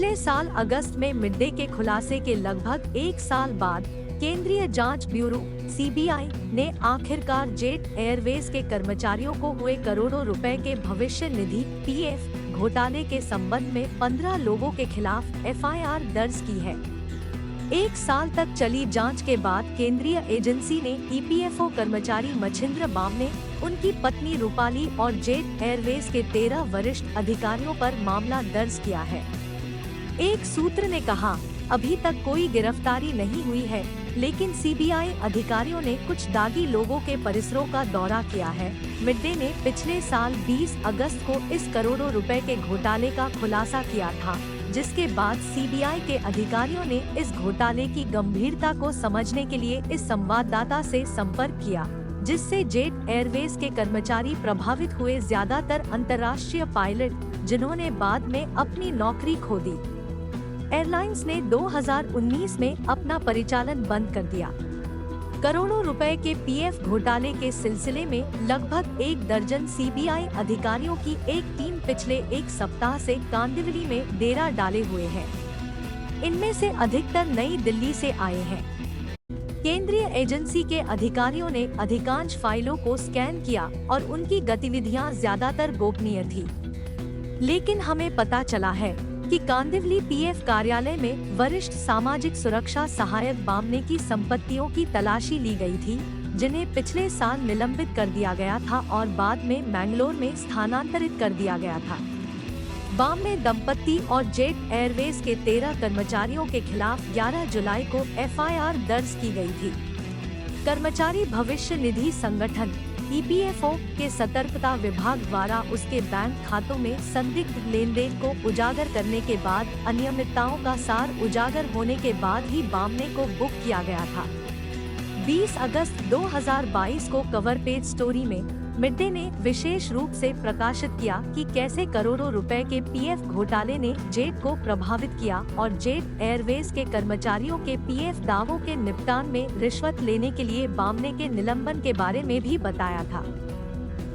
पिछले साल अगस्त में मिड-डे के खुलासे के लगभग एक साल बाद केंद्रीय जांच ब्यूरो (सीबीआई) ने आखिरकार जेट एयरवेज के कर्मचारियों को हुए करोड़ों रुपए के भविष्य निधि (पीएफ) घोटाले के संबंध में 15 लोगों के खिलाफ एफआईआर दर्ज की है। एक साल तक चली जांच के बाद केंद्रीय एजेंसी ने ईपीएफओ कर्मचारी मच्छिंद्र बामने, उनकी पत्नी रूपाली और जेट एयरवेज के 13 वरिष्ठ अधिकारियों पर मामला दर्ज किया है। एक सूत्र ने कहा, अभी तक कोई गिरफ्तारी नहीं हुई है, लेकिन सीबीआई अधिकारियों ने कुछ दागी लोगों के परिसरों का दौरा किया है। मिड-डे ने पिछले साल 20 अगस्त को इस करोड़ों रुपए के घोटाले का खुलासा किया था, जिसके बाद सीबीआई के अधिकारियों ने इस घोटाले की गंभीरता को समझने के लिए इस संवाददाता से संपर्क किया, जिससे जेट एयरवेज के कर्मचारी प्रभावित हुए, ज्यादातर अंतर्राष्ट्रीय पायलट, जिन्होंने बाद में अपनी नौकरी खो दी। एयरलाइंस ने 2019 में अपना परिचालन बंद कर दिया। करोड़ों रुपए के पीएफ घोटाले के सिलसिले में लगभग एक दर्जन सीबीआई अधिकारियों की एक टीम पिछले एक सप्ताह से कांदिवली में डेरा डाले हुए है। इनमें से अधिकतर नई दिल्ली से आए हैं। केंद्रीय एजेंसी के अधिकारियों ने अधिकांश फाइलों को स्कैन किया और उनकी गतिविधियां ज्यादातर गोपनीय थी। लेकिन हमें पता चला है कि कांदिवली पीएफ कार्यालय में वरिष्ठ सामाजिक सुरक्षा सहायक बामने की संपत्तियों की तलाशी ली गई थी, जिन्हें पिछले साल निलंबित कर दिया गया था और बाद में मैंगलोर में स्थानांतरित कर दिया गया था। बामने दंपत्ति और जेट एयरवेज के 13 कर्मचारियों के खिलाफ 11 जुलाई को एफआईआर दर्ज की गई थी। कर्मचारी भविष्य निधि संगठन ईपीएफओ के सतर्कता विभाग द्वारा उसके बैंक खातों में संदिग्ध लेन-देन को उजागर करने के बाद अनियमितताओं का सार उजागर होने के बाद ही बामने को बुक किया गया था। 20 अगस्त 2022 को कवर पेज स्टोरी में मिड-डे ने विशेष रूप से प्रकाशित किया कि कैसे करोड़ों रुपए के पीएफ घोटाले ने जेट को प्रभावित किया और जेट एयरवेज के कर्मचारियों के पीएफ दावों के निपटान में रिश्वत लेने के लिए बामने के निलंबन के बारे में भी बताया था।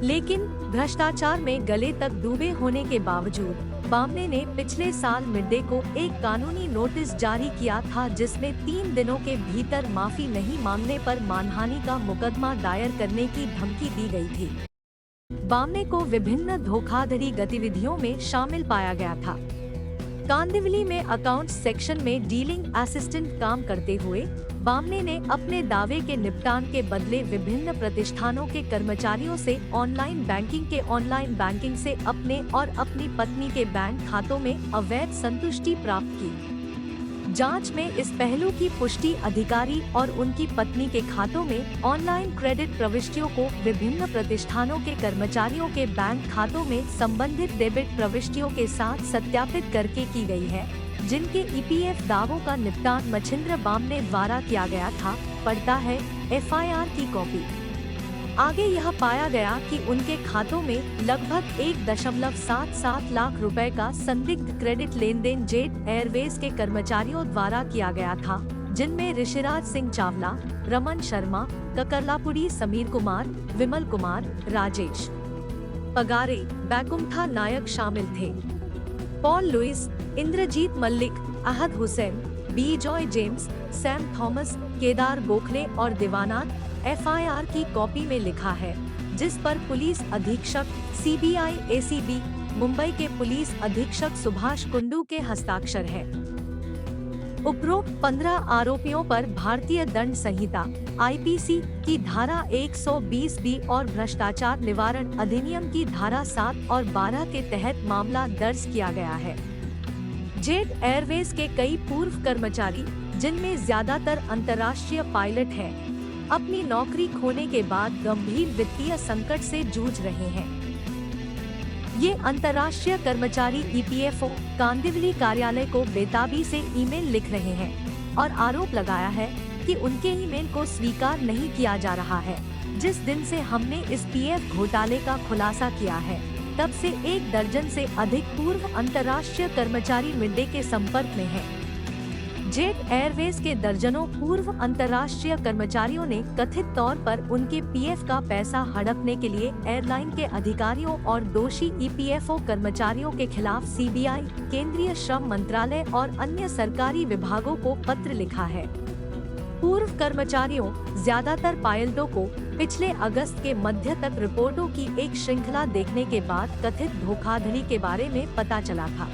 लेकिन भ्रष्टाचार में गले तक डूबे होने के बावजूद बामने ने पिछले साल मिड-डे को एक कानूनी नोटिस जारी किया था, जिसमें 3 दिनों के भीतर माफी नहीं मांगने पर मानहानि का मुकदमा दायर करने की धमकी दी गई थी। बामने को विभिन्न धोखाधड़ी गतिविधियों में शामिल पाया गया था। कांदिवली में अकाउंट्स सेक्शन में डीलिंग असिस्टेंट काम करते हुए बामने ने अपने दावे के निपटान के बदले विभिन्न प्रतिष्ठानों के कर्मचारियों से ऑनलाइन बैंकिंग से अपने और अपनी पत्नी के बैंक खातों में अवैध संतुष्टि प्राप्त की। जांच में इस पहलू की पुष्टि अधिकारी और उनकी पत्नी के खातों में ऑनलाइन क्रेडिट प्रविष्टियों को विभिन्न प्रतिष्ठानों के कर्मचारियों के बैंक खातों में संबंधित डेबिट प्रविष्टियों के साथ सत्यापित करके की गई है, जिनके ईपीएफ दावों का निपटान मच्छिंद्र बामने द्वारा किया गया था। पढ़ता है एफआईआर की कॉपी। आगे यह पाया गया कि उनके खातों में लगभग 1.77 लाख रुपए का संदिग्ध क्रेडिट लेन-देन जेट एयरवेज के कर्मचारियों द्वारा किया गया था, जिनमें ऋषिराज सिंह चावला, रमन शर्मा, ककरलापुड़ी समीर कुमार, विमल कुमार, राजेश पगारे, बैकुंठा नायक शामिल थे। Paul Lewis, Indrajit Mallick, Ahad Hussain, B Joy James, Sam Thomas, Kedar Gokhale और देवानाथ एफआईआर की कॉपी में लिखा है, जिस पर पुलिस अधीक्षक सीबीआई एसीबी मुंबई के पुलिस अधीक्षक सुभाष कुंडू के हस्ताक्षर है। उपरोक्त 15 आरोपियों पर भारतीय दंड संहिता आईपीसी की धारा 120 बी और भ्रष्टाचार निवारण अधिनियम की धारा 7 और 12 के तहत मामला दर्ज किया गया है। जेट एयरवेज के कई पूर्व कर्मचारी, जिनमें ज्यादातर अंतर्राष्ट्रीय पायलट हैं, अपनी नौकरी खोने के बाद गंभीर वित्तीय संकट से जूझ रहे हैं। ये अंतर्राष्ट्रीय कर्मचारी ईपीएफओ कांदिवली कार्यालय को बेताबी से ईमेल लिख रहे हैं और आरोप लगाया है कि उनके ईमेल को स्वीकार नहीं किया जा रहा है। जिस दिन से हमने इस पीएफ घोटाले का खुलासा किया है, तब से 1 दर्जन से अधिक पूर्व अंतर्राष्ट्रीय कर्मचारी मिड-डे के संपर्क में हैं। जेट एयरवेज के दर्जनों पूर्व अंतर्राष्ट्रीय कर्मचारियों ने कथित तौर पर उनके पीएफ का पैसा हड़पने के लिए एयरलाइन के अधिकारियों और दोषी ईपीएफओ कर्मचारियों के खिलाफ सीबीआई, केंद्रीय श्रम मंत्रालय और अन्य सरकारी विभागों को पत्र लिखा है। पूर्व कर्मचारियों, ज्यादातर पायलटों को पिछले अगस्त के मध्य तक रिपोर्टों की एक श्रृंखला देखने के बाद कथित धोखाधड़ी के बारे में पता चला था।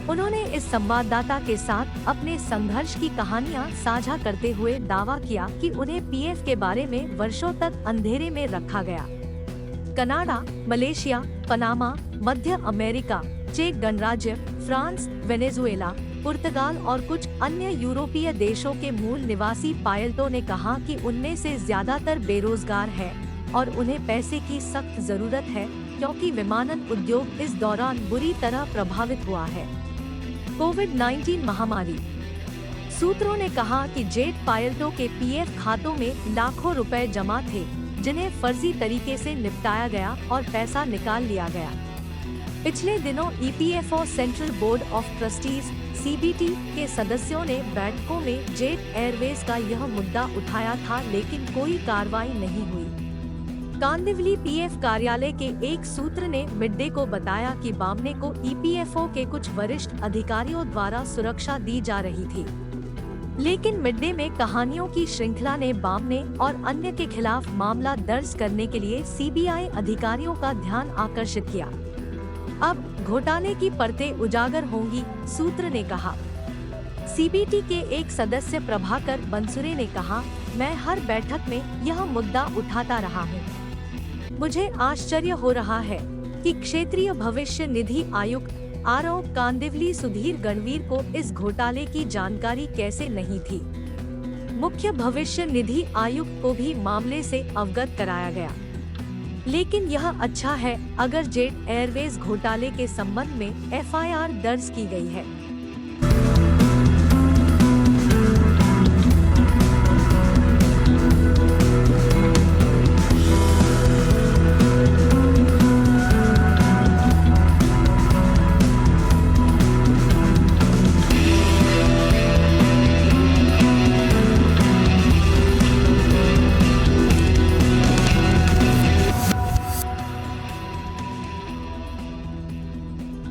उन्होंने इस संवाददाता के साथ अपने संघर्ष की कहानियां साझा करते हुए दावा किया कि उन्हें पीएफ के बारे में वर्षों तक अंधेरे में रखा गया। कनाडा, मलेशिया, पनामा, मध्य अमेरिका, चेक गणराज्य, फ्रांस, वेनेजुएला, पुर्तगाल और कुछ अन्य यूरोपीय देशों के मूल निवासी पायलटों ने कहा कि उनमें से ज्यादातर बेरोजगार हैं और उन्हें पैसे की सख्त जरूरत है क्योंकि विमानन उद्योग इस दौरान बुरी तरह प्रभावित हुआ है। कोविड-19 महामारी। सूत्रों ने कहा कि जेट पायलटों के पीएफ खातों में लाखों रुपए जमा थे, जिन्हें फर्जी तरीके से निपटाया गया और पैसा निकाल लिया गया। पिछले दिनों EPFO central board of trustees (CBT) के सदस्यों ने बैठकों में जेट एयरवेज का यह मुद्दा उठाया था, लेकिन कोई कार्रवाई नहीं हुई। कांदिवली पीएफ कार्यालय के एक सूत्र ने मिड डे को बताया कि बामने को ईपीएफओ के कुछ वरिष्ठ अधिकारियों द्वारा सुरक्षा दी जा रही थी, लेकिन मिड डे में कहानियों की श्रृंखला ने बामने और अन्य के खिलाफ मामला दर्ज करने के लिए सीबीआई अधिकारियों का ध्यान आकर्षित किया। अब घोटाले की परतें उजागर होंगी, सूत्र ने कहा। सीबीटी के एक सदस्य प्रभाकर बंसुरे ने कहा, मैं हर बैठक में यह मुद्दा उठाता रहा हूँ। मुझे आश्चर्य हो रहा है कि क्षेत्रीय भविष्य निधि आयुक्त आरओ कांदिवली सुधीर गणवीर को इस घोटाले की जानकारी कैसे नहीं थी। मुख्य भविष्य निधि आयुक्त को भी मामले से अवगत कराया गया। लेकिन यह अच्छा है अगर जेट एयरवेज घोटाले के संबंध में एफआईआर दर्ज की गई है।